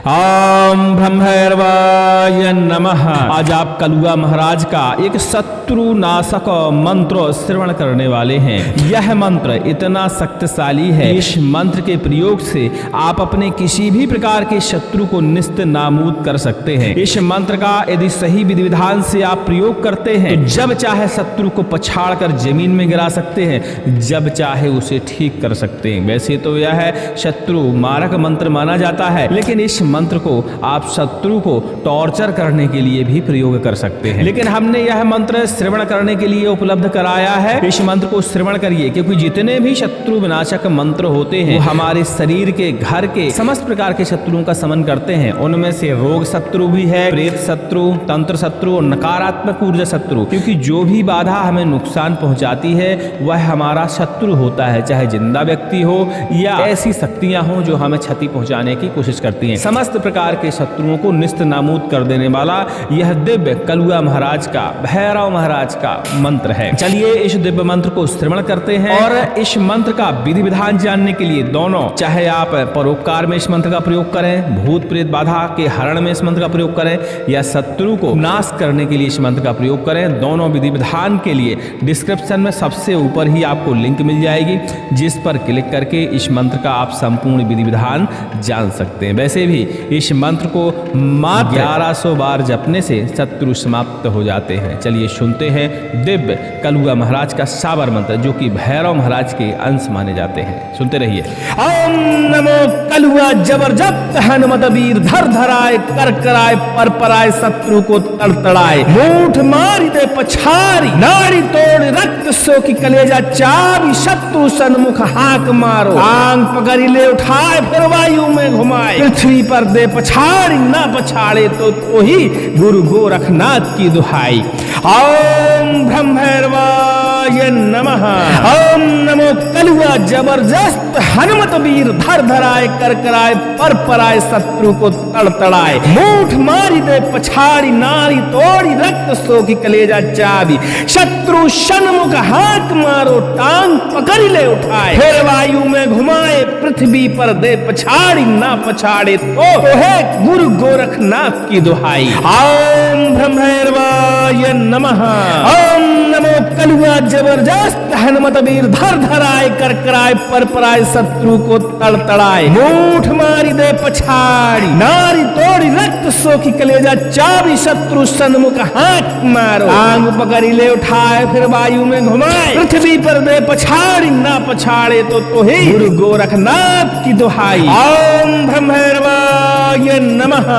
ओम ब्रह्मैर्वाय नमः। आज आप कलुआ महाराज का एक शत्रु नाशक मंत्र श्रवण करने वाले हैं। यह मंत्र इतना शक्तिशाली है, इस मंत्र के प्रयोग से आप अपने किसी भी प्रकार के शत्रु को निस्त नाबूद कर सकते हैं। इस मंत्र का यदि सही विधि विधान से आप प्रयोग करते हैं तो जब चाहे शत्रु को पछाड़ कर जमीन में गिरा सकते हैं, जब चाहे उसे ठीक कर सकते हैं। वैसे तो यह है शत्रु मारक मंत्र माना जाता है, लेकिन इस मंत्र को आप शत्रु को टॉर्चर करने के लिए भी प्रयोग कर सकते हैं। लेकिन हमने यह मंत्र श्रवण करने के लिए उपलब्ध कराया है। इस मंत्र को श्रवण करिए, क्योंकि जितने भी शत्रु विनाशक मंत्र होते हैं वो हमारे शरीर के, घर के समस्त प्रकार के शत्रुओं का समन करते हैं। उनमें से रोग शत्रु भी है, प्रेत शत्रु, तंत्र शत्रु और नकारात्मक ऊर्जा शत्रु। क्योंकि जो भी बाधा हमें नुकसान पहुंचाती है वह हमारा शत्रु होता है, चाहे जिंदा व्यक्ति हो या ऐसी शक्तियां हो जो हमें क्षति पहुंचाने की कोशिश करती हैं। समस्त प्रकार के शत्रुओं को निस्त नाबूद कर देने वाला यह दिव्य कलुआ महाराज का, भैरव महाराज का मंत्र है। चलिए इस दिव्य मंत्र को श्रवण करते हैं। और इस मंत्र का विधि विधान जानने के लिए दोनों, चाहे आप परोपकार में इस मंत्र का प्रयोग करें, भूत प्रेत बाधा के हरण में इस मंत्र का प्रयोग करें या शत्रु को नाश करने के लिए इस मंत्र का प्रयोग करें, दोनों विधि विधान के लिए डिस्क्रिप्शन में सबसे ऊपर ही आपको लिंक मिल जाएगी, जिस पर क्लिक करके इस मंत्र का आप संपूर्ण विधि विधान जान सकते हैं। वैसे भी इस मंत्र को मात्र 1100 बार जपने से शत्रु समाप्त हो जाते हैं। चलिए सुनते हैं दिव्य कलुआ महाराज का साबर मंत्र, जो कि भैरव महाराज के अंश माने जाते हैं। सुनते रहिए। ओम नमो कलुआ जबरदस्त हनुमत वीर धर धराए कर कराए पर पराए शत्रु को तड़तड़ाए मूठ मारी दे पछारी नारी तोड़ रक्त सो की कलेजा चाबी शत्रु सन्मुख हाक मारो आंग पकड़ी ले उठाए फिर वायु में घुमाए पृथ्वी पर दे पछाड़ी ना पछाड़े तो ही गुरु गोरखनाथ की दुहाई। ओम ब्रह्मैर्वाय नमः। ओम नमो कलुआ जबरदस्त हनुमत वीर धर धराए कर कराए पर पराए शत्रु को तड़तड़ाए मूठ मारी दे पछाड़ी नारी तोड़ी रक्त सो की कलेजा चाबी शत्रु सन्मुख हाथ मारो टांग पकड़ ले उठाए फिर वायु में घुमाए पृथ्वी पर दे पछाड़ी ना पछाड़े तो है गुरु गोरखनाथ की दुहाई। ओम ब्रह्मैर्वाय नमः। ओम नमो कलुआ जबरदस्त हनुमत वीर धर धराए कर कराए पर पराए शत्रु को तड़तड़ाए मूठ मारी दे पछाड़ी नारी तोड़ी रक्त सो की कलेजा चाबी शत्रु सन्मुख हाथ मारो आंग पकड़ी ले उठाए फिर वायु में घुमाए पृथ्वी पर दे पछाड़ी ना पछाड़े तो ही गुरु गोरखनाथ की दुहाई। ओम ब्रह्मैर्वाय नमः।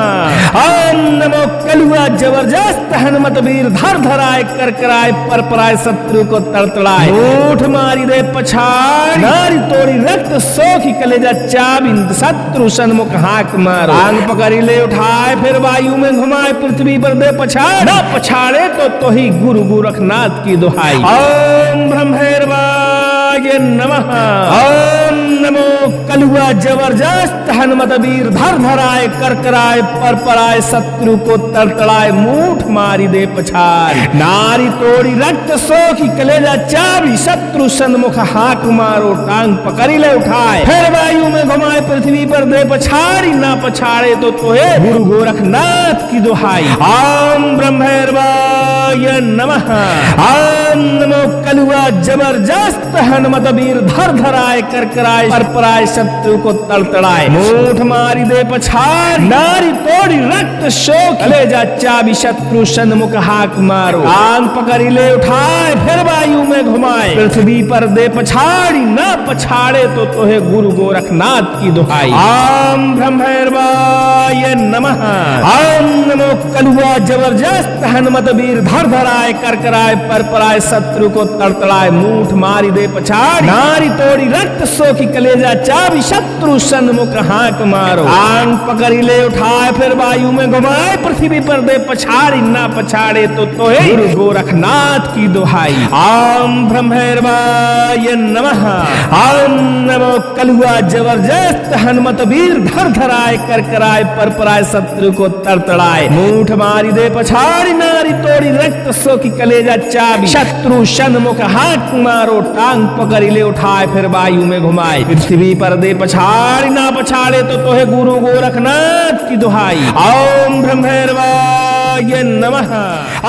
ओम नमो कलुआ जबरदस्त हनुमत वीर धर धराए कर कराए पर पराए शत्रु को तड़तड़ाए मूठ मारी दे पछाड़ी नारी तोड़ी रक्त सो की कलेजा चाबी शत्रु सन्मुख हाक मारो आंग पकड़ी ले उठाए फिर वायु में घुमाए पृथ्वी पर दे पछाड़ ना पछाड़े तो ही गुरु गोरखनाथ की दुहाई। ओम ब्रह्मैर्वाय नमः। ओम नमो कलुआ जबरदस्त हनुमत वीर धर धराए कर कराए पर पराए शत्रु को तड़तड़ाए मूठ मारी दे पछाड़ी नारी तोड़ी रक्त सो की कलेजा चाबी शत्रु सन्मुख हाक मारो टांग पकड़ी ले उठाए फिर वायु में घुमाए पृथ्वी पर दे पछाड़ी ना पछाड़े तो है गुरु गोरखनाथ की दुहाई। ओम ब्रह्मैर्वाय नमः। ओम नमो कलुआ जबरदस्त हनुमत वीर धर धराए कर कराए पर पराए शत्रु को तड़तड़ाए मूठ मारी दे पछाड़ी नारी तोड़ी रक्त शोक कलेजा चाबी शत्रु सन्मुख हाक मारो आंग पकड़ी ले उठाए फिर वायु में घुमाए पृथ्वी पर दे पछाड़ी ना पछाड़े तो है गुरु गोरखनाथ की दुहाई। ओम ब्रह्मैर्वाय नमः। ओम नमो कलुआ जबरदस्त हनुमत वीर धर धराए कर कराए पर पराए शत्रु को तड़तड़ाए मूठ मारी दे पछाड़ी नारी तोड़ी रक्त सो की कलेजा चाबी शत्रु सन्मुख हाक मारो आंग पकड़ी ले उठाए फिर वायु में घुमाए पृथ्वी पर दे पछाड़ी ना पछाड़े तो है गुरु गोरखनाथ की दुहाई। ओम ब्रह्मैर्वाय नमः। ओम नमो कलुआ जबरदस्त हनुमत वीर धर धराए कर कराए पर पराए शत्रु को तड़तड़ाए, मूठ मारी दे पछाड़ी, नारी तोड़ी रक्त सो की कलेजा चाबी, शत्रु सन्मुख हाथ मारो, टांग पकड़ी ले उठाए फिर वायु में घुमाए, पृथ्वी पर दे पछाड़ी, ना पछाड़े तो तोहे गुरु गोरखनाथ की दुहाई। ओम ब्रह्मैर्वाय नमः।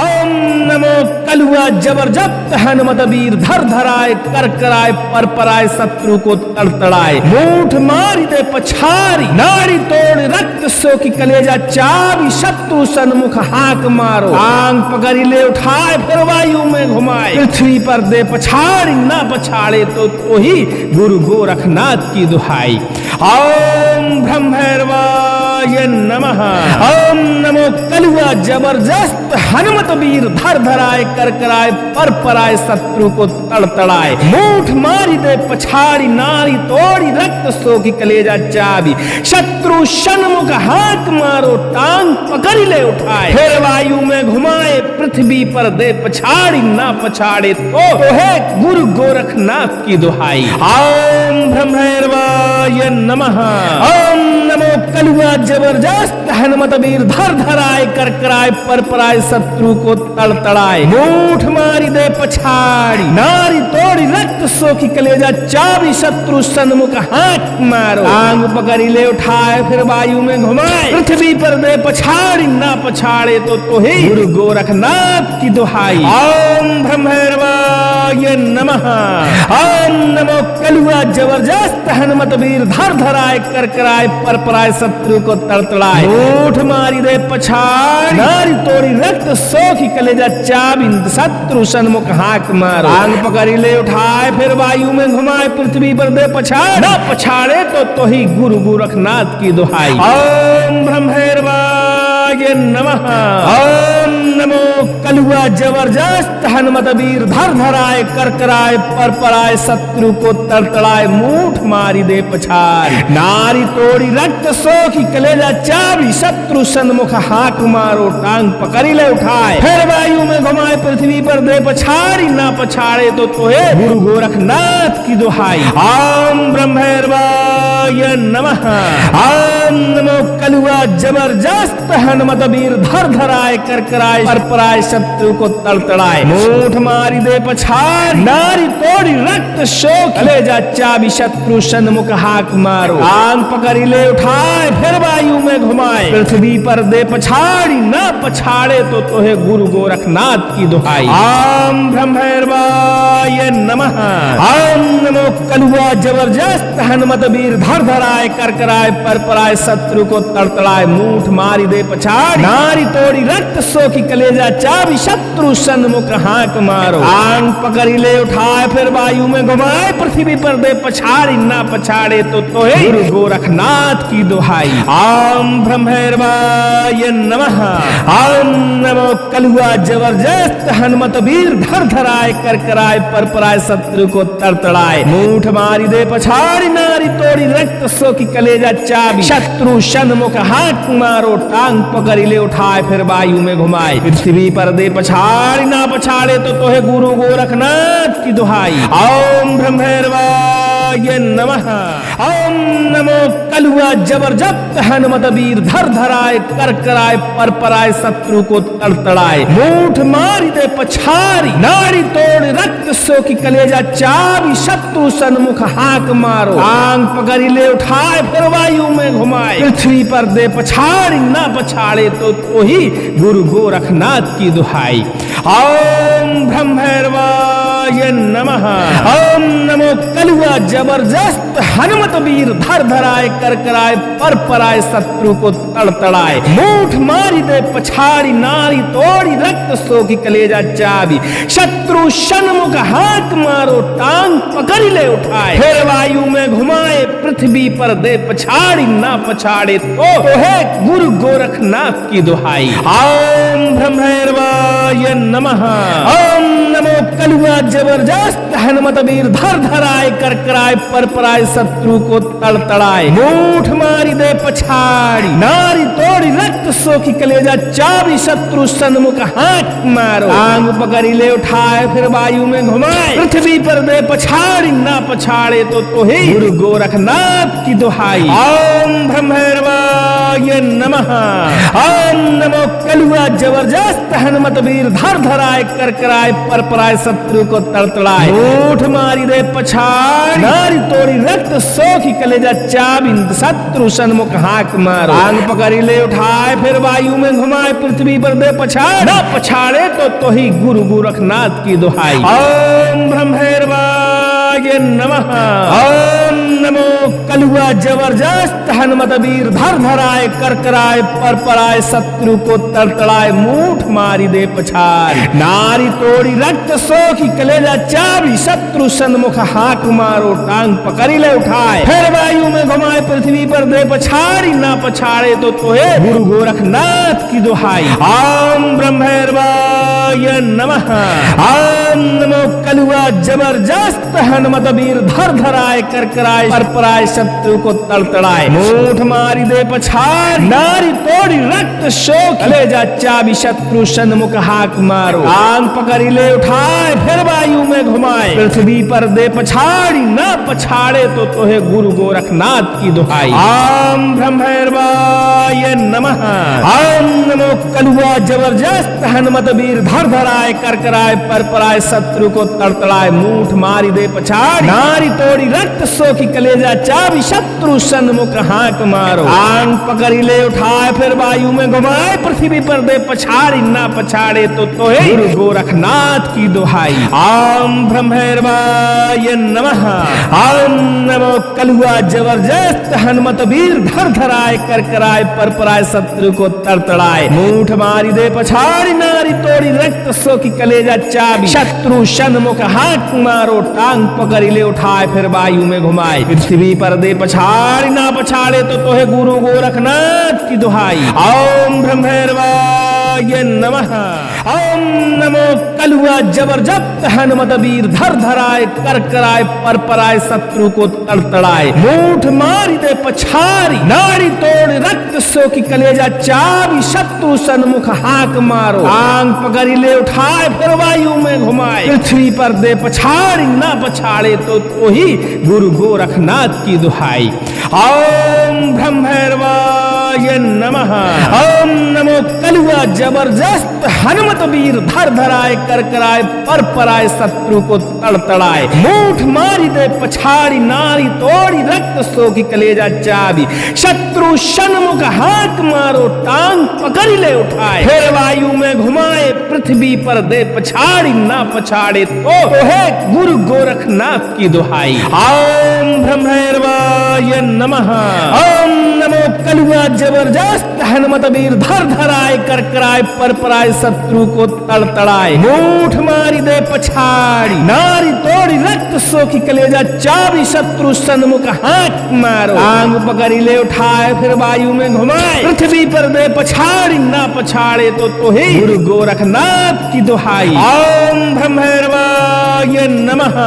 ओम नमो कलुआ जबरदस्त हनुमत वीर, धर धराए कर कराए पर पराए, शत्रु को तड़तड़ाए, मूठ मारी दे पछाड़ी, नारी तोड़ रक्त सो की कलेजा चाबी, शत्रु सन्मुख हाक मारो, आंग पकड़ी ले उठाए फिर वायु में घुमाए, पृथ्वी पर दे पछाड़ी, ना पछाड़े तो ही गुरु गोरखनाथ की दुहाई। ओम ब्रह्मैर्वाय नमः। ओम नमो कलुआ जबरदस्त हनुमत वीर, धर धराए कर कराए पर पराए, शत्रु को तड़तड़ाए, मूठ मारी दे पछाड़ी, नारी तोड़ी रक्त सो की कलेजा चाबी, शत्रु सन्मुख हाथ मारो, टांग पकड़ी ले उठाए फिर वायु में घुमाए, पृथ्वी पर दे पछाड़ी, ना पछाड़े तो है गुरु गोरखनाथ की दुहाई। ओम ब्रह्मैर्वाय नमः। ओम नमो कलुआ जबरदस्त हनुमत वीर, धर धराए कर कराए पर पराए, शत्रु को तड़तड़ाए, मूठ मारी दे पछाड़ी, नारी तोड़ी रक्त सो की कलेजा चाबी, शत्रु सन्मुख हाथ मारो, आंग पकड़ी ले उठाए फिर वायु में घुमाए, पृथ्वी पर दे पछाड़ी, ना पछाड़े तो ही गुरु गोरखनाथ की दुहाई। ओम ब्रह्मैर्वाय नमः। ओम नमो कलुआ जबरदस्त हनुमत वीर, धर धराए कर कराए पर पराए, शत्रु को तड़तड़ाए, मूठ मारी दे पछाड़ी, नारी तोड़ी रक्त सो की कलेजा चाबी, शत्रु सन्मुख हाक मारो, आंग पकड़ी ले उठाए फिर वायु में घुमाए, पृथ्वी पर दे पछाड़, ना पछाड़े तो ही गुरु गोरखनाथ की दुहाई। ओम ब्रह्मैर्वाय नमः। ओम नमो कलुआ जबरदस्त हनुमत वीर, धर धराए कर कराए पर पराए, शत्रु को तड़तड़ाए, मूठ मारी दे पछाड़ी, नारी तोड़ी रक्त सो की कलेजा चाबी, शत्रु सन्मुख हाक मारो, टांग पकड़ी ले उठाए फिर वायु में घुमाए, पृथ्वी पर दे पछाड़ी, ना पछाड़े तो है गुरु गोरखनाथ की दुहाई। ओम ब्रह्मैर्वाय नमः। ओम नमो कलुआ जबरदस्त हनुमत वीर, धर धराए कर कराए पर पराए, शत्रु को तड़तड़ाए, मूठ मारी दे पछाड़ी, नारी तोड़ी रक्त सो कलेजा चाबी, शत्रु सन्मुख हाक मारो, आंग पकड़ी ले उठाए फिर वायु में घुमाए, पृथ्वी पर दे पछाड़ी, ना पछाड़े तो है गुरु गोरखनाथ की दुहाई। ओम ब्रह्मैर्वाय नमः। ओम नमो कलुआ जबरदस्त हनुमत वीर, धर धराए कर कराए पर पराए, शत्रु को तड़तड़ाए, मूठ मारी दे पछाड़ी, नारी तोड़ी रक्त सो की कलेजा चाबी, शत्रु सन्मुख हाक मारो, आंग पकड़ी ले उठाए फिर वायु में घुमाए, पृथ्वी पर दे पछाड़ी, ना पछाड़े तो है गुरु गोरखनाथ की दुहाई। ओम ब्रह्मैर्वाय नमः। ओम नमो कलुआ जबरदस्त हनुमत वीर, धर धराए कर कराए पर पराए, शत्रु को तड़तड़ाए, मूठ मारी दे पछाड़ी, नारी तोड़ी रक्त सो की कलेजा चाबी, शत्रु सन्मुख हाथ मारो, टांग पकड़ी ले उठाए फिर वायु में घुमाए, पृथ्वी पर दे पछाड़ी, ना पछाड़े तो है गुरु गोरखनाथ की दुहाई। ओम ब्रह्मैर्वाय नमः। ओम नमो कलुआ जबरदस्त हनुमत वीर, धर धराए कर कराए पर पराए, शत्रु को तड़तड़ाए, मूठ मारी दे पछाड़ी, नारी तोड़ रक्त सो की कलेजा चाबी, शत्रु सन्मुख हाक मारो, आंग पकड़ी ले उठाए फिर वायु में घुमाए, पृथ्वी पर दे पछाड़ी, ना पछाड़े तो ही गुरु गोरखनाथ की दुहाई। ओम ब्रह्मैर्वाय नमः। ओम नमो कलुआ जबरदस्त हनुमत वीर, धर धराए कर कराए पर पराए, शत्रु को तड़तड़ाए, मूठ मारी दे पछाड़ी, नारी तोड़ी रक्त सो की कलेजा चाबी, शत्रु सन्मुख हाथ मारो, टांग पकड़ी ले उठाए फिर वायु में घुमाए, पृथ्वी पर दे पछाड़ी, ना पछाड़े तो है गुरु गोरखनाथ की दुहाई। ओम ब्रह्मैर्वाय नमः। ओम नमो कलुआ जबरदस्त हनुमत वीर, धर धराए कर कराए पर पराए, शत्रु को तड़तड़ाए, मूठ मारी दे पछाड़ी, नारी तोड़ी रक्त सो की कलेजा चाबी, शत्रु सन्मुख हाथ मारो, आंग पकड़ी ले उठाए फिर वायु में घुमाए, पृथ्वी पर दे पछाड़ी, ना पछाड़े तो ही गुरु गोरखनाथ की दुहाई। ओम ब्रह्मैर्वाय नमः। ओम नमो कलुआ जबरदस्त हनुमत वीर धर धराए कर कराए पर पराए शत्रु को तड़तड़ाए ऊठ मारी दे पछाड़ नारी तोड़ी रक्त सोखी कलेजा चाबी शत्रु सन्मुख हाक मारो आंग पकड़ी ले उठाए फिर वायु में घुमाए पृथ्वी पर दे पछाड़ ना पछाड़े तो ही गुरु गोरखनाथ की दुहाई ओम ब्रह्मेर्वाय नमः ओम नमो कलुआ जबरदस्त हनुमत वीर धर धराए कर कराए पर पराए शत्रु को तड़तड़ाए मूठ मारी दे पछाड़ नारी तोड़ी रक्त सोखी कलेजा चाबी शत्रु सन्मुख हाक मारो टांग पकड़ी ले उठाए फिर वायु में घुमाए पृथ्वी पर दे पछाड़ी ना पछाड़े तो तोहे गुरु गोरखनाथ की दुहाई ओम ब्रह्मेर्वाय नमः ओम नमो कलुआ जबरदस्त हनुमत वीर धर धराए कर कराए पर पराए शत्रु को तड़तड़ाए मूठ मारी दे पछाड़ नारी तोड़ी रक्त शोक कलेजा चाबी शत्रु सन्मुख हाक मारो टांग पकड़ी ले उठाए फिर वायु में घुमाए पृथ्वी पर दे पछाड़ी ना पछाड़े तो तोहे गुरु गोरखनाथ की दुहाई ओम ब्रह्मेर्वाय नमः ओम नमो कलुआ जबरदस्त हनुमत वीर धर धराए कर कराए पर पराए शत्रु को तड़तड़ाए मूठ मारी दे पछाड़ नारी तोड़ी रक्त सोखी कलेजा चाबी शत्रु सन्मुख हाक मारो आंग पकड़ी ले उठाए फिर वायु में घुमाए पृथ्वी पर दे पछाड़ी ना पछाड़े तो तोहे गुरु गोरखनाथ की दुहाई ओम ब्रह्मेर्वाय नमः ओम नमो कलुआ जबरदस्त हनुमत वीर धर धराए कर कराए पर पराए शत्रु को तड़तड़ाए मूठ मारी दे पछाड़ी नारी तोड़ी रक्त सोखी कलेजा चाबी शत्रु सन्मुख हाक मारो टांग पकड़ी ले उठाए फिर वायु में घुमाए पृथ्वी पर दे पछाड़ी ना पछाड़े तो तोहे गुरु गोरखनाथ की दुहाई ओम ब्रह्मेर्वाय नमः ओम नमो कलुआ जबरदस्त हनुमत वीर धर धराए कर कराए पर पराए शत्रु को तड़तड़ाए मूठ मारी दे पछाड़ी नारी तोड़ रक्त सोखी कलेजा चाबी शत्रु सन्मुख हाक मारो आंग पकड़ी ले उठाए फिर वायु में घुमाए पृथ्वी पर दे पछाड़ी ना पछाड़े तो ही गुरु गोरखनाथ की दुहाई ओम ब्रह्मेर्वाय नमः ओम नमो कलुआ जबरदस्त हनुमत वीर धर धराए कर कराए पर पराए शत्रु को तड़तड़ाए मूठ मारी दे पछाड़ी नारी तोड़ी रक्त सोखी कलेजा चाबी शत्रु सन्मुख हाक मारो टांग पकड़ी ले उठाए फिर वायु में घुमाए पृथ्वी पर दे पछाड़ी ना पछाड़े तो है गुरु गोरखनाथ की दुहाई ओम ब्रह्मेर्वाय नमः ओम नमो कलुआ जबरदस्त हनुमत वीर धर धराए कर कराए पर पराए शत्रु को तड़तड़ाए मूठ मारी दे पछाड़ी नारी तोड़ी रक्त सोखी कलेजा चाबी शत्रु सन्मुख हाक मारो आंग पकड़ी ले उठाए फिर वायु में घुमाए पृथ्वी पर दे पछाड़ी ना पछाड़े तो तोहे गुरु गोरखनाथ की दुहाई ओम ब्रह्मेर्वाय नमः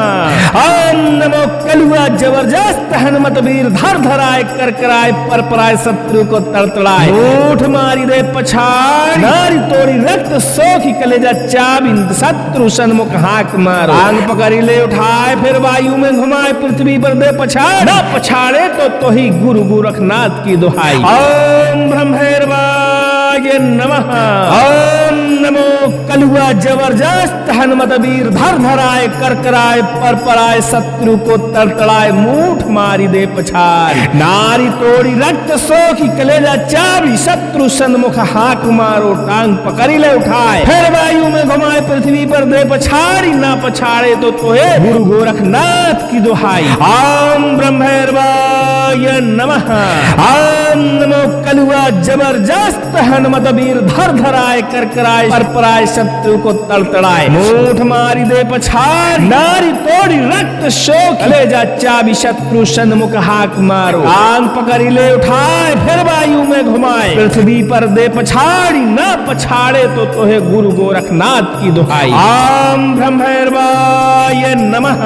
ओम नमो कलुआ जबरदस्त हनुमत वीर धर धराए कर कराए पर पराए शत्रु को तड़तड़ाए मूठ मारी दे पछाड़ी नारी तोड़ी रक्त सोखी कलेजा चाबी शत्रु सन्मुख हाक मारो आंग पकड़ी ले उठाए फिर वायु में घुमाए पृथ्वी पर दे पछाड़ ना पछाड़े तो ही गुरु गोरखनाथ की दुहाई ओम ब्रह्मेर्वाय नमः ओम नमो कलुआ जबरदस्त हनुमत वीर धर धराए कर कराए पर पराए शत्रु को तड़तड़ाए मूठ मारी दे पछाड़ नारी तोड़ी रक्त सोखी कलेजा चाबी शत्रु सन्मुख हाक मारो टांग पकड़ी ले उठाए फिर वायु में घुमाए पृथ्वी पर दे पछाड़ी ना पछाड़े तो तोहे गुरु गोरखनाथ की दुहाई ओम ब्रह्मेर्वाय नमः ओम नमो कलुआ जबरदस्त हनुमत वीर धर धराए कर कराए पर पराए शत्रु को तड़तड़ाए मूठ मारी दे पछाड़ नारी तोड़ी रक्त शोक कलेजा चाबी शत्रु सन्मुख हाक मारो आंग पकड़ी ले उठाए फिर वायु में घुमाए पृथ्वी पर दे पछाड़ी ना पछाड़े तो तोहे गुरु गोरखनाथ की दुहाई ओम ब्रह्मेर्वाय नमः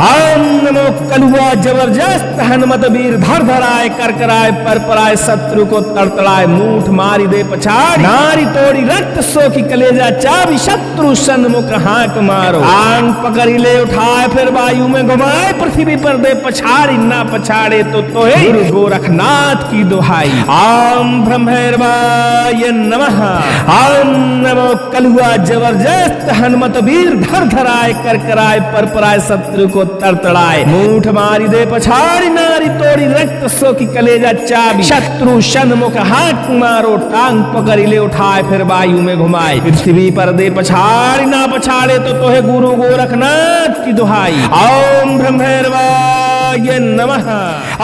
ओम नमो कलुआ जबरदस्त हनुमत वीर धर धराए कर कराए पर पराए शत्रु को तड़तड़ाए मूठ मारी दे पछाड़ नारी तोड़ी रक्त सोखी कलेजा चाबी शत्रु सन्मुख हाक मारो आंग पकड़ी ले उठाए फिर वायु में घुमाए पृथ्वी पर दे पछाड़ी ना पछाड़े तो तोहे गुरु गोरखनाथ की दुहाई ओम ब्रह्मैर्वाय नमः। ओम नमो कलुआ जबरदस्त हनुमत वीर धर धराय कर कराय पर पराय शत्रु को तड़तड़ाए मूठ मारी दे पछाड़ी नारी तोड़ी रक्त सो की कलेजा चाबी शत्रु सन्मुख हाथ मारो टांग पकड़ ले उठाए फिर वायु में घुमाए पृथ्वी पर दे पछाड़ी ना पछाड़े तो तोहे गुरु गोरखनाथ की दुहाई। ओम ब्रह्मैर्वाय नमः।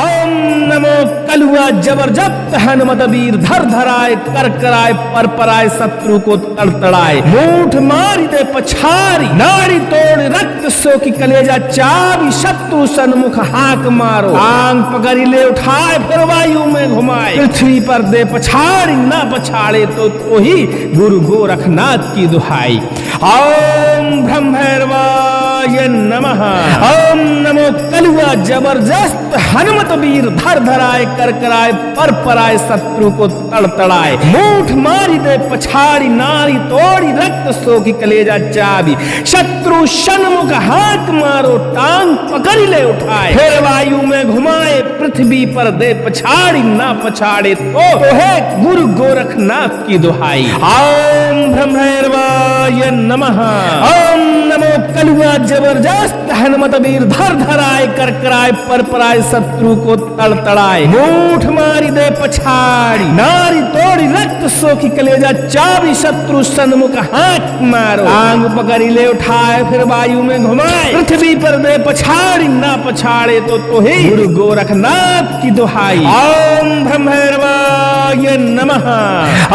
ओम नमो कलुआ जबरदस्त हनुमत वीर धर धराय कर कराय पर पराय शत्रु को तड़तड़ाए मूठ मारी दे पछाड़ी नारी तोड़ रक्त सो की कलेजा चाबी शत्रु सन्मुख हाक मारो आंग पकड़ ले उठाए फिर वायु में घुमाए पृथ्वी पर दे पछाड़ी ना पछाड़े तो ही गुरु गोरखनाथ की दुहाई। ओम ब्रह्मैर्वाय नमः। ओम नमो कलुआ जबरदस्त हनुमत वीर धर धराय कर कराय पर पराय शत्रु को तड़तड़ाए मूठ मारी दे पछाड़ी नारी तोड़ी रक्त सो की कलेजा चाबी शत्रु सन्मुख हाथ मारो टांग पकड़ ले उठाए फिर वायु में घुमाए पृथ्वी पर दे पछाड़ी ना पछाड़े तो है गुरु गोरखनाथ की दुहाई। ओम ब्रह्मैर्वाय नमः। ओम नमो कलुआ जबरदस्त हनुमत वीर धर धराय कर कराय पर पराय शत्रु को तड़तड़ाए मूठ मारी दे पछाड़ी नारी तोड़ी रक्त सो की कलेजा चाबी शत्रु सन्मुख हाथ मारो आंग पकड़ी ले उठाए फिर वायु में घुमाए पृथ्वी पर दे पछाड़ी ना पछाड़े तो ही गुरु गोरखनाथ की दुहाई। ओम ब्रह्मैर्वाय नमः।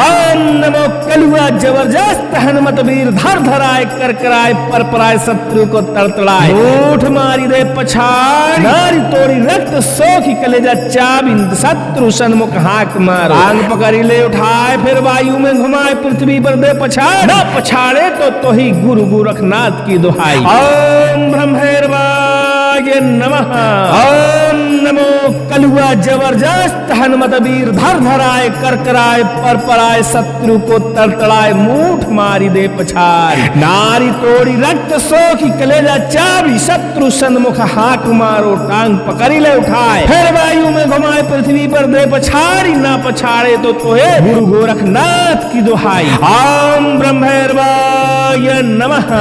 ओम नमो कलुआ जबरदस्त हनुमत वीर धर धराय कर कराय पर पराय शत्रु को तड़तड़ाए मूठ मारी दे पछाड़ी नारी तोड़ी रक्त सो की कलेजा चाबी शत्रु सन्मुख हाक मारो आंग पकड़ी ले उठाए फिर वायु में घुमाए पृथ्वी पर दे पछाड़ ना पछाड़े तो ही गुरु गोरखनाथ की दुहाई। ओम ब्रह्मैर्वाय नमः। ओम नमो कलुआ जबरदस्त हनुमत वीर धर धराय कर कराय पर पराय शत्रु को तड़तड़ाए मूठ मारी दे पछाड़ी नारी तोड़ी रक्त सो की कलेजा चाबी शत्रु सन्मुख हाक मारो टांग पकड़ी ले उठाए फिर वायु में घुमाए पृथ्वी पर दे पछाड़ी ना पछाड़े तो है गुरु गोरखनाथ की दुहाई। ओम ब्रह्मैर्वाय नमः।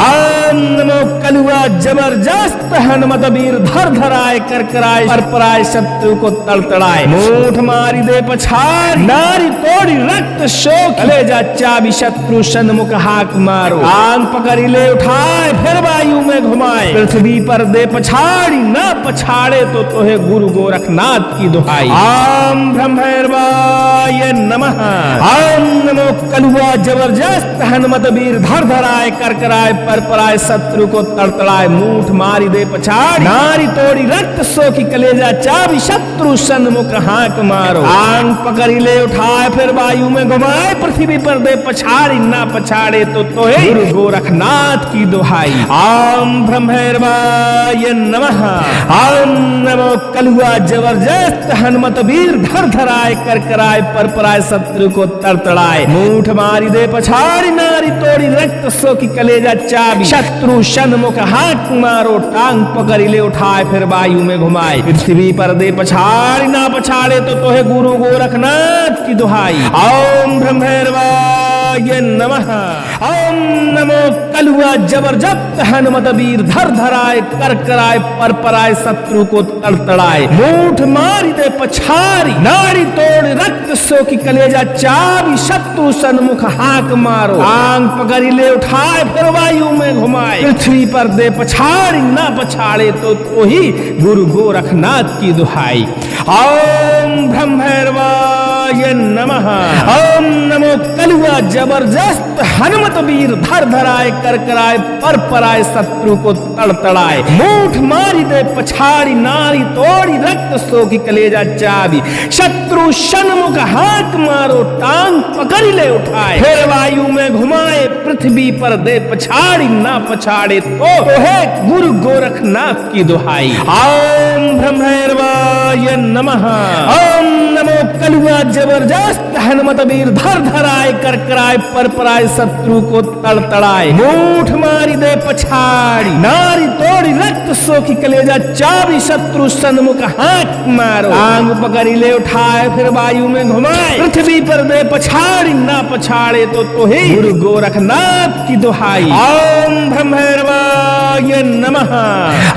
ओम नमो कलुआ जबरदस्त हनुमत वीर धर धराय कर कराय पर पराय शत्रु को तड़तड़ाए मूठ मारी दे पछाड़ी नारी तोड़ी रक्त सो कलेजा चाबी शत्रु सन्मुख हाक मारो आंग पकड़ी ले उठाए फिर वायु में घुमाए पृथ्वी पर दे पछाड़ी ना पछाड़े तो है गुरु गोरखनाथ की दुहाई। ओम ब्रह्मैर्वाय नमः। ओम नमो कलुआ जबरदस्त हनुमत वीर धर धराय कर कराय पर पराय शत्रु को तड़तड़ाए मूठ मारी दे पछाड़ी नारी तोड़ी रक्त सो की कलेजा चाबी शत्रु सन्मुख हाक मारो आंग पकड़ी ले उठाए फिर वायु में घुमाए पृथ्वी पर दे पछाड़ी ना पछाड़े तो है गुरु गोरखनाथ की दुहाई। ओम ब्रह्मैर्वाय नमः। ओम नमो कलुआ जबरदस्त हनुमत वीर धर धराय कर कराय पर पराय शत्रु को तड़तड़ाए मूठ मारी दे पछाड़ी नारी तोड़ी रक्त सो की कलेजा चाबी शत्रु सन्मुख हाथ मारो टांग पकड़ी ले उठाए फिर वायु में घुमाए पृथ्वी पर दे पछाड़ी ना पछाड़े तो है गुरु गोरखनाथ की दुहाई। ओम ब्रह्मैर्वाय नमः। ओम नमो कलुआ जबरदस्त हनुमत वीर धर धराय कर कराय पर पराय शत्रु को तड़तड़ाए मूठ मारी दे पछाड़ी नारी तोड़ रक्त सो की कलेजा चाबी शत्रु सन्मुख हाक मारो आंग पकड़ी ले उठाए फिर वायु में घुमाए पृथ्वी पर दे पछाड़ी ना पछाड़े तो ही गुरु गोरखनाथ की दुहाई। ओम ब्रह्मैर्वाय नमः। ओम नमो कलुआ जबरदस्त हनुमत वीर धर धराय कर कराय पर पराय शत्रु को तड़तड़ाए मूठ मारी दे पछाड़ी नारी तोड़ी रक्त सो की कलेजा चाबी शत्रु सन्मुख हाथ मारो टांग पकड़ ले उठाए फिर वायु में घुमाए पृथ्वी पर दे पछाड़ी ना पछाड़े तो है गुरु गोरखनाथ की दुहाई। ओम ब्रह्मैर्वाय नमः। ओम नमो कलुआ जबरदस्त हनुमत वीर वीर धर धराए कर कराए पर पराए शत्रु को तड़तड़ाए मूठ मारी दे पछाड़ी नारी तोड़ी रक्त सोखी कलेजा चाबी शत्रु सन्मुख हाथ मारो आंग पकड़ी ले उठाए फिर वायु में घुमाए पृथ्वी पर दे पछाड़ी ना पछाड़े तो ही गुरु गोरखनाथ की दुहाई ओम ब्रह्मैर्वाय नमः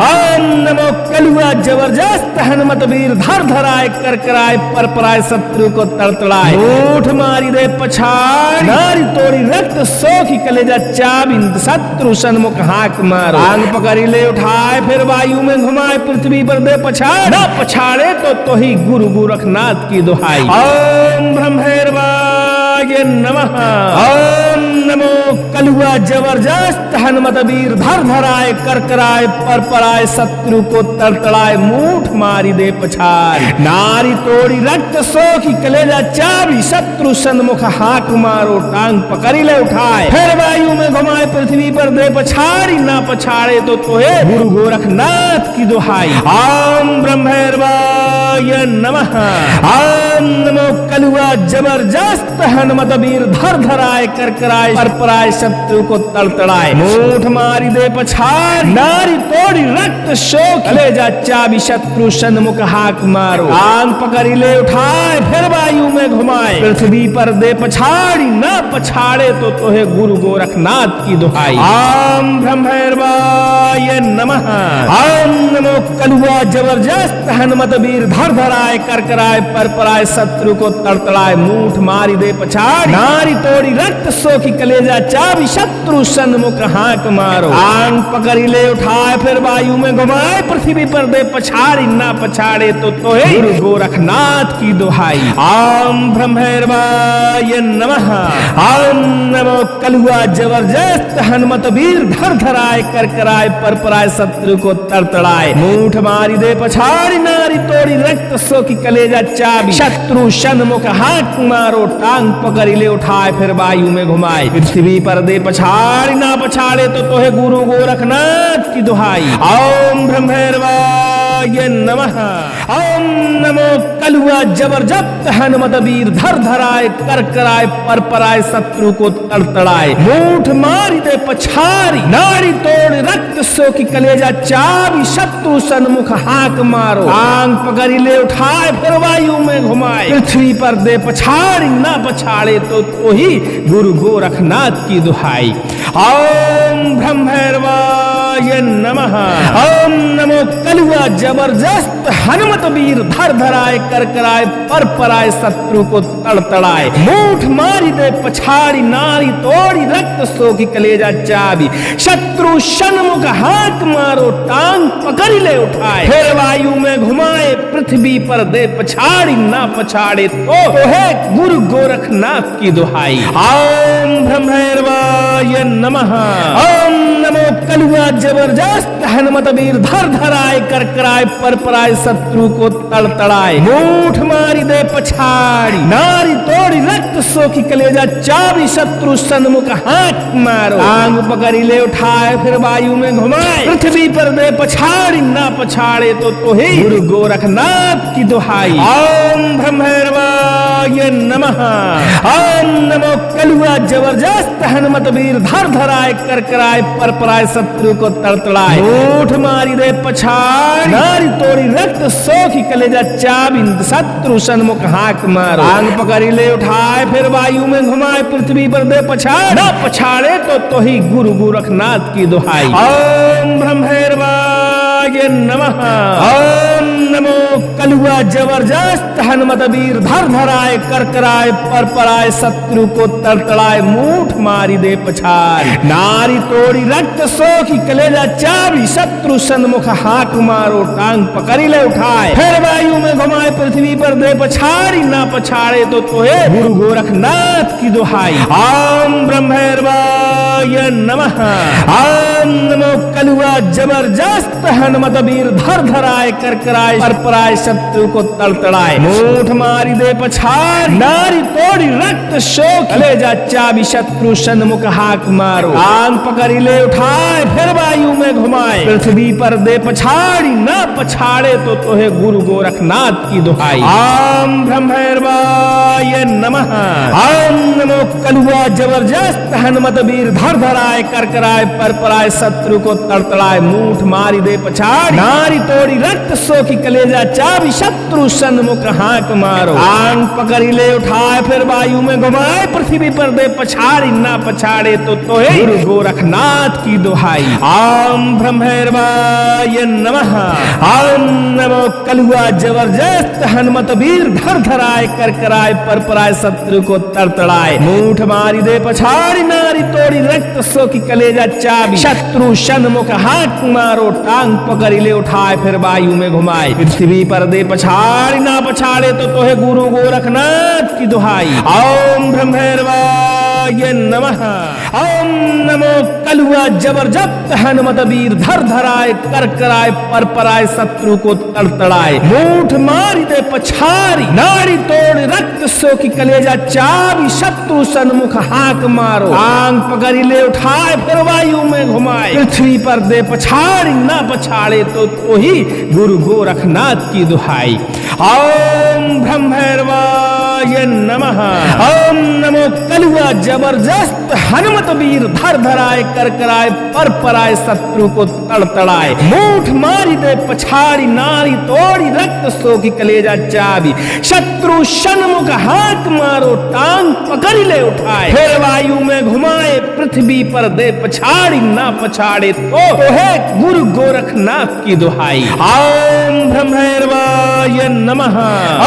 ओम नमो कलुआ जबरदस्त हनुमत वीर धर धराए कर कराए पर पराए शत्रु को तड़तड़ाए मूठ मारी दे पछाड़ी नारी तोड़ी रक्त सोखी कलेजा चाबी शत्रु सन्मुख हाक मारो आंग पकड़ी ले उठाए फिर वायु में घुमाए पृथ्वी पर दे पछाड़ ना पछाड़े तो ही गुरु गोरखनाथ की दुहाई ओम ब्रह्मैर्वाय नमः ओम नमो कलुआ जबरदस्त हनुमत वीर धर धराए कर कराए पर पराए शत्रु को तड़तड़ाए मूठ मारी दे पछाड़ी नारी तोड़ी रक्त सोखी कलेजा चाबी शत्रु सन्मुख हाक मारो टांग पकड़ी ले उठाए फिर वायु में घुमाए पृथ्वी पर दे पछाड़ी ना पछाड़े तो है गुरु गोरखनाथ की दुहाई ओम ब्रह्मैर्वाय नमः ओम नमो कलुआ जबरदस्त हनुमत वीर धर धराए कर कराए पर पराए शत्रु को तड़तड़ाए मूठ मारी दे पछाड़ी नारी तोड़ी रक्त शोक कलेजा चाबी शत्रु सन्मुख हाक मारो आंग पकड़ी ले उठाए फिर वायु में घुमाए पृथ्वी पर दे पछाड़ी ना पछाड़े तो है गुरु गोरखनाथ की दुहाई ओम ब्रह्मैर्वाय नमः ओम नमो कलुआ जबरदस्त हनुमत वीर धर धराए कर कराए पर पराए शत्रु को तड़तड़ाए मूठ मारी दे पछाड़ी नारी तोड़ी रक्त सोखी कलेजा चाबी शत्रु सन्मुख हाक मारो आंग पकड़ी ले उठाए फिर वायु में घुमाए पृथ्वी पर दे पछाड़ी ना पछाड़े तो है गुरु गोरखनाथ की दुहाई ओम ब्रह्मैर्वाय नमः ओम नमो कलुआ जबरदस्त हनुमत वीर धर धराए कर कराए पर पराए शत्रु को तड़तड़ाए मूठ मारी दे पछाड़ी नारी तोड़ी रक्त सोखी कलेजा चाबी शत्रु सन्मुख हाक मारो टांग पकड़ी ले उठाए फिर वायु में घुमाए पृथ्वी पर दे पछाड़ी ना पछाड़े तो है गुरु गोरखनाथ की दुहाई ओम ब्रह्मैर्वाय नमः ओम नमो कलुआ जबरदस्त हनुमत वीर धर धराए कर कराए पर पराए शत्रु को तड़तड़ाए मूठ मारी दे पछाड़ी नारी तोड़ रक्त सोखी कलेजा चाबी शत्रु सन्मुख हाक मारो आंग पकड़ी ले उठाए फिर वायु में घुमाए पृथ्वी पर दे पछाड़ी ना पछाड़े तो ही गुरु गोरखनाथ की दुहाई ओम ब्रह्मैर्वाय नमः ओम नमो कलुआ जबरदस्त हनुमत वीर धर धराए कर कराए पर पराए शत्रु को तड़तड़ाए मूठ मारी दे पछाड़ी नारी तोड़ी रक्त सोखी कलेजा चाबी शत्रु सन्मुख हाक मारो टांग पकड़ी ले उठाए फिर वायु में घुमाए पृथ्वी पर दे पछाड़ी ना पछाड़े तो है गुरु गोरखनाथ की दुहाई ओम ब्रह्मैर्वाय नमः ओम नमो कलुआ जबरदस्त हनुमत वीर धर धराए कर कराए पर पराए शत्रु को तड़तड़ाए मूठ मारी दे पछाड़ी नारी तोड़ी रक्त सोखी कलेजा चाबी शत्रु सन्मुख हाक मारो आंग पकड़ी ले उठाए फिर वायु में घुमाए पृथ्वी पर दे पछाड़ी ना पछाड़े तो ही गुरु गोरखनाथ की दुहाई ओम ब्रह्मैर्वाय नमः ओम नमो कलुआ जबरदस्त हनुमत वीर धर धराए कर कराए पर पराए शत्रु को तड़तड़ाए मूठ मारी दे पछाड़ी नारी तोड़ी रक्त सोखी कलेजा चाबी शत्रु सन्मुख हाक मारो आंग पकड़ी ले उठाए फिर वायु में घुमाए पृथ्वी पर दे पछाड़ ना पछाड़े तो ही गुरु गोरखनाथ की दुहाई ओम ब्रह्मैर्वाय नमः ओम नमो कलुआ जबरदस्त हनुमत वीर धर धराए कर कराए पर पराए शत्रु को तड़तड़ाए मूठ मारी दे पछाड़ी नारी तोड़ी रक्त सोखी कलेजा चाबी शत्रु सन्मुख हाक मारो टांग पकड़ी ले उठाए फिर वायु में घुमाए पृथ्वी पर दे पछाड़ी ना पछाड़े तो है गुरु गोरखनाथ की दुहाई ओम ब्रह्मैर्वाय नमः ओम नमो कलुआ जबरदस्त हनुमत वीर धर धराए कर कराए पर पराए शत्रु को तड़तड़ाए मूठ मारी दे पछाड़ी नारी तोड़ी रक्त शोक ले जा चाबी शत्रु सन्मुख हाक मारो। टांग पकड़ी ले उठाए फिर वायु में घुमाए, पृथ्वी पर दे पछाड़ी ना पछाड़े तो तोहे गुरु गोरखनाथ की दुहाई। ओम ब्रह्मैर्वाय नमः। ओम नमो कलुआ जबरदस्त हनुमत वीर धर धराए कर कराए पर पराए शत्रु को तड़तड़ाए, मूठ मारी दे पछाड़ी नारी तोड़ी रक्त सो की कलेजा चाबी शत्रु सन्मुख हाक मारो। आंग पकड़ी ले उठाए फिर वायु में घुमाए, पृथ्वी पर दे पछाड़ी ना पछाड़े तो तोहे गुरु गोरखनाथ की दुहाई। ओम ब्रह्मैर्वाय नमः। ओम नमो कलुआ जबरदस्त हनुमत वीर धर धराए कर कराए पर पराए शत्रु को तड़तड़ाए, मूठ मारी दे पछाड़ी नारी तोड़ी रक्त सो की कलेजा चाबी शत्रु सन्मुख हाक मारो। टांग पकड़ी ले उठाए फिर वायु में घुमाए, पृथ्वी पर दे पछाड़ी ना पछाड़े तो तोहे गुरु गोरखनाथ की दुहाई। ओम ब्रह्मैर्वाय नमः। ओम नमो कलुआ जबरदस्त हनुमत वीर धर धराए कर कराए पर पराए शत्रु को तड़तड़ाए, मूठ मारी दे पछाड़ी नारी तोड़ रक्त सो की कलेजा चाबी शत्रु सन्मुख हाक मारो। आंग पकड़ी ले उठाए फिर वायु में घुमाए, पृथ्वी पर दे पछाड़ी ना पछाड़े तो ही गुरु गोरखनाथ की दुहाई। ओम ब्रह्मैर्वाय नमः। ओम नमो कलुआ जबरदस्त हनुमत वीर धर धराए कर कराए पर पराए शत्रु को तड़तड़ाए, मूठ मारी दे पछाड़ी नारी तोड़ी रक्त सो की कलेजा चाबी शत्रु सन्मुख हाक मारो। टांग पकड़ी ले उठाए फिर वायु में घुमाए, पृथ्वी पर दे पछाड़ी ना पछाड़े तो है गुरु गोरखनाथ की दुहाई। ओम ब्रह्मैर्वाय नमः।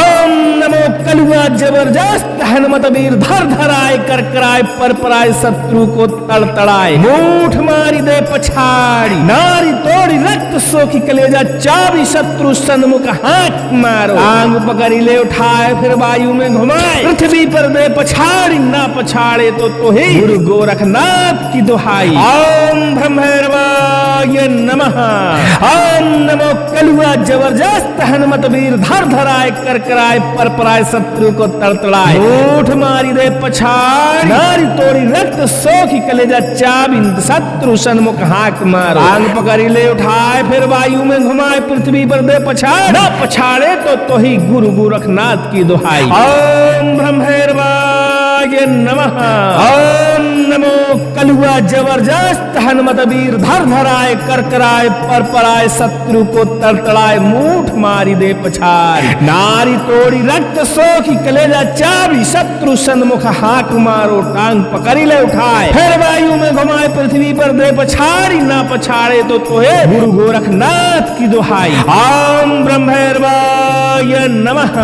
ओम नमो कलुआ जबरदस्त हनुमत वीर धर धराए कर कराए पर पराए शत्रु को तड़तड़ाए, मूठ मारी दे पछाड़ी नारी तोड़ी रक्त सो की कलेजा चाबी शत्रु सन्मुख हाक मारो। आंग पकड़ी ले उठाए फिर वायु में घुमाए, पृथ्वी पर दे पछाड़ी ना पछाड़े तो ही गुरु गोरखनाथ की दुहाई। ओम ब्रह्मैर्वाय नमः। ओम नमो कलुआ जबरदस्त हनुमत वीर धर धराए कर कराए पर पराए शत्रु को तड़तड़ाए, मूठ मारी दे पछाड़ी नारी तोड़ी रक्त सो की कलेजा चाबी शत्रु सन्मुख हाक मारो। आंग पकड़ी ले उठाए फिर वायु में घुमाए, पृथ्वी पर दे पछाड़ ना पछाड़े तो ही गुरु गोरखनाथ की दुहाई। ओम ब्रह्मैर्वाय नमः। ओम नमो कलुआ जबरदस्त हनुमत वीर धर धराए कर कराए पर पराए शत्रु को तड़तड़ाए, मूठ मारी दे पछाड़ी नारी तोड़ी रक्त सो की कलेजा चाबी शत्रु सन्मुख हाक मारो। टांग पकड़ी ले उठाए फिर वायु में घुमाए, पृथ्वी पर दे पछाड़ी ना पछाड़े तो है गुरु गोरखनाथ की दुहाई। ओम ब्रह्मैर्वाय नमः।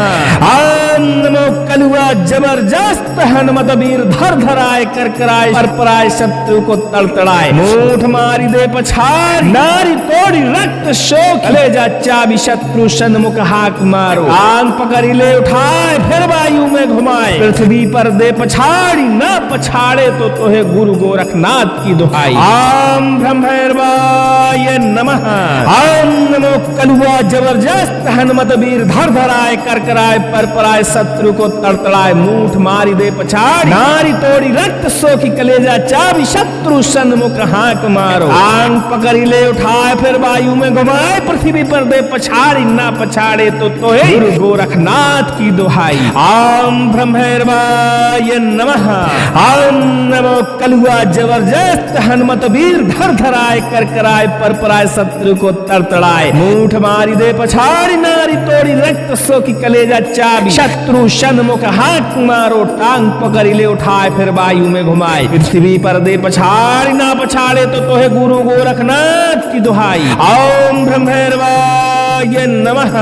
ओम नमो कलुआ जबरदस्त हनुमत वीर धर धराए कर कराए पर पराए शत्रु को तड़तड़ाए, मूठ मारी दे पछाड़ी नारी तोड़ी रक्त सो की कलेजा चाबी शत्रु सन्मुख हाक मारो। आंग पकड़ी ले उठाए फिर वायु में घुमाए, पृथ्वी पर दे पछाड़ी ना पछाड़े तो है गुरु गोरखनाथ की दुहाई। ओम ब्रह्मैर्वाय नमः। ओम नमो कलुआ जबरदस्त हनुमत वीर धर धराए कर कराए पर पराए शत्रु को तड़तड़ाए, मूठ मारी दे पछाड़ी नारी तोड़ी रक्त सो की कलेजा चाबी शत्रु सन्मुख हाक मारो। आंग पकड़ी ले उठाए फिर वायु में घुमाए, पृथ्वी पर दे पछाड़ी ना पछाड़े तो है गुरु गोरखनाथ की दुहाई। ओम ब्रह्मैर्वाय नमः। ओम नमो कलुआ जबरदस्त हनुमत वीर धर धराए कर कराए पर पराए शत्रु को तड़तड़ाए, मूठ मारी दे पछाड़ी नारी तोड़ी रक्त सो की कलेजा चाबी शत्रु सन्मुख हाक मारो। टांग पकड़ी ले उठाए फिर वायु में घुमाए, पृथ्वी पर दे पछाड़ी ना पछाड़े तो है गुरु गोरखनाथ की दुहाई। ओम ब्रह्मैर्वाय नमः।